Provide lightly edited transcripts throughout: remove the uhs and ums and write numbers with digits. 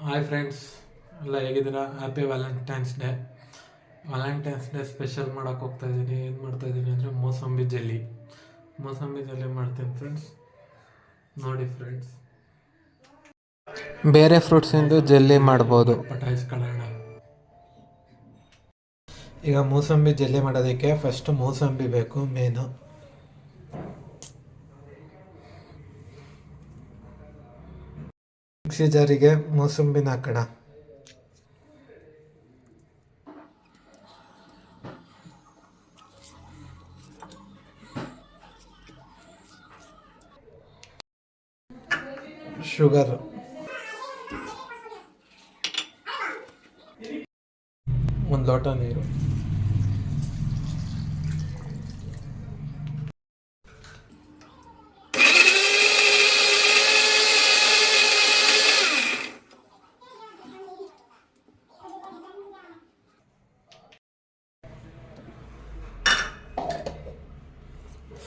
Hi friends, ಎಲ್ಲ ಹೇಗಿದ್ದೀರಾ? Happy Valentine's day special ಮಾಡೋಕೆ ಹೋಗ್ತಾಯಿದ್ದೀನಿ. ಏನು ಮಾಡ್ತಾಯಿದ್ದೀನಿ ಅಂದರೆ ಮೂಸಂಬಿ ಜೆಲ್ಲಿ ಮಾಡ್ತೀನಿ ಫ್ರೆಂಡ್ಸ್. ನೋಡಿ ಫ್ರೆಂಡ್ಸ್, ಬೇರೆ ಫ್ರೂಟ್ಸಿಂದು ಜೆಲ್ಲಿ ಮಾಡ್ಬೋದು. ಪಟಾಯಿಸ್ಕೊಳ್ಳೋಣ. ಈಗ ಮೂಸಂಬಿ ಜೆಲ್ಲಿ ಮಾಡೋದಕ್ಕೆ ಫಸ್ಟ್ ಮೂಸಂಬಿ ಬೇಕು ಮೇನು. ಮಿಕ್ಸಿ ಜಾರಿಗೆ ಮೂಸಂಬಿನ ಹಾಕೋಣ. ಶುಗರ್, ಒಂದು ಲೋಟ ನೀರು,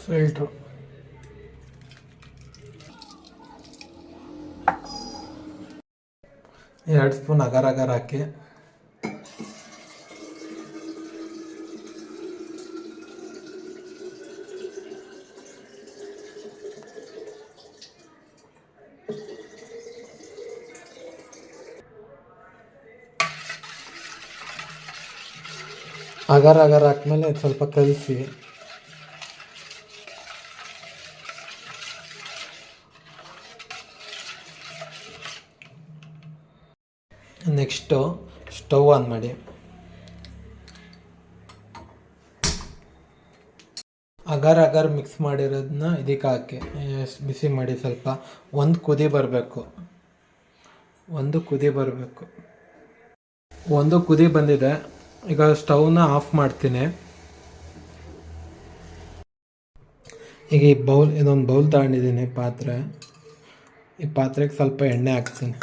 ಫಿಲ್ಟ್ರು, 2 ಸ್ಪೂನ್ ಅಗರ್ ಹಾಕಿ ಅಗರ್ ಹಾಕ್ಮೇಲೆ ಸ್ವಲ್ಪ ಕಲಿಸಿ. ನೆಕ್ಸ್ಟು ಸ್ಟವ್ ಆನ್ ಮಾಡಿ. ಅಗರ್ ಮಿಕ್ಸ್ ಮಾಡಿರೋದನ್ನ ಇದಕ್ಕೆ ಹಾಕಿ ಬಿಸಿ ಮಾಡಿ. ಸ್ವಲ್ಪ ಒಂದು ಕುದಿ ಬರಬೇಕು. ಒಂದು ಕುದಿ ಬಂದಿದೆ. ಈಗ ಸ್ಟವ್ನ ಆಫ್ ಮಾಡ್ತೀನಿ. ಈಗ ಇದೊಂದು ಬೌಲ್ ತಗೊಂಡಿದ್ದೀನಿ, ಪಾತ್ರೆ. ಈ ಪಾತ್ರೆಗೆ ಸ್ವಲ್ಪ ಎಣ್ಣೆ ಹಾಕ್ತೀನಿ.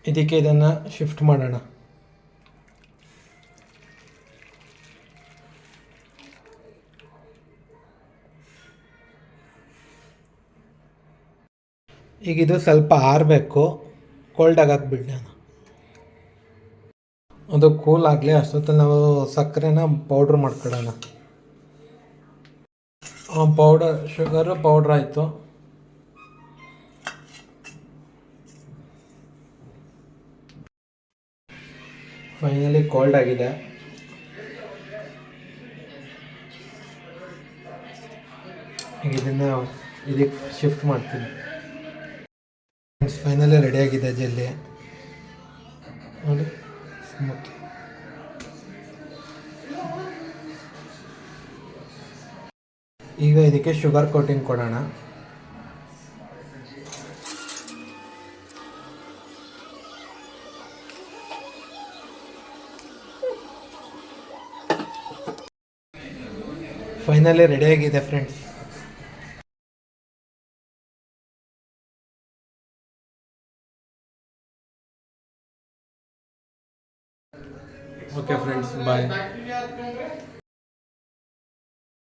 ಇದಕ್ಕೆ ಇದನ್ನು ಶಿಫ್ಟ್ ಮಾಡೋಣ. ಈಗ ಇದು ಸ್ವಲ್ಪ ಆರಬೇಕು, ಕೋಲ್ಡಾಗಿ ಹಾಕ್ಬಿಡೋಣ. ಅದು ಕೂಲ್ ಆಗಲಿ, ಅಷ್ಟೊತ್ತಲ್ಲಿ ನಾವು ಸಕ್ಕರೆನ ಪೌಡ್ರ್ ಮಾಡ್ಕೊಳ್ಳೋಣ. ಶುಗರು ಪೌಡ್ರ್ ಆಯಿತು. ಫೈನಲಿ ಕೋಲ್ಡ್ ಆಗಿದೆ. ಈಗ ಇದನ್ನು ಇದಕ್ಕೆ ಶಿಫ್ಟ್ ಮಾಡ್ತೀನಿ. ಫೈನಲಿ ರೆಡಿಯಾಗಿದೆ ಜೆಲ್ಲಿ ನೋಡಿ, ಸ್ಮೂತ್. ಈಗ ಇದಕ್ಕೆ ಶುಗರ್ ಕೋಟಿಂಗ್ ಕೊಡೋಣ. ಫೈನಲಿ ರೆಡಿಯಾಗಿದೆ ಫ್ರೆಂಡ್ಸ್. ಓಕೆ ಫ್ರೆಂಡ್ಸ್, ಬಾಯ್.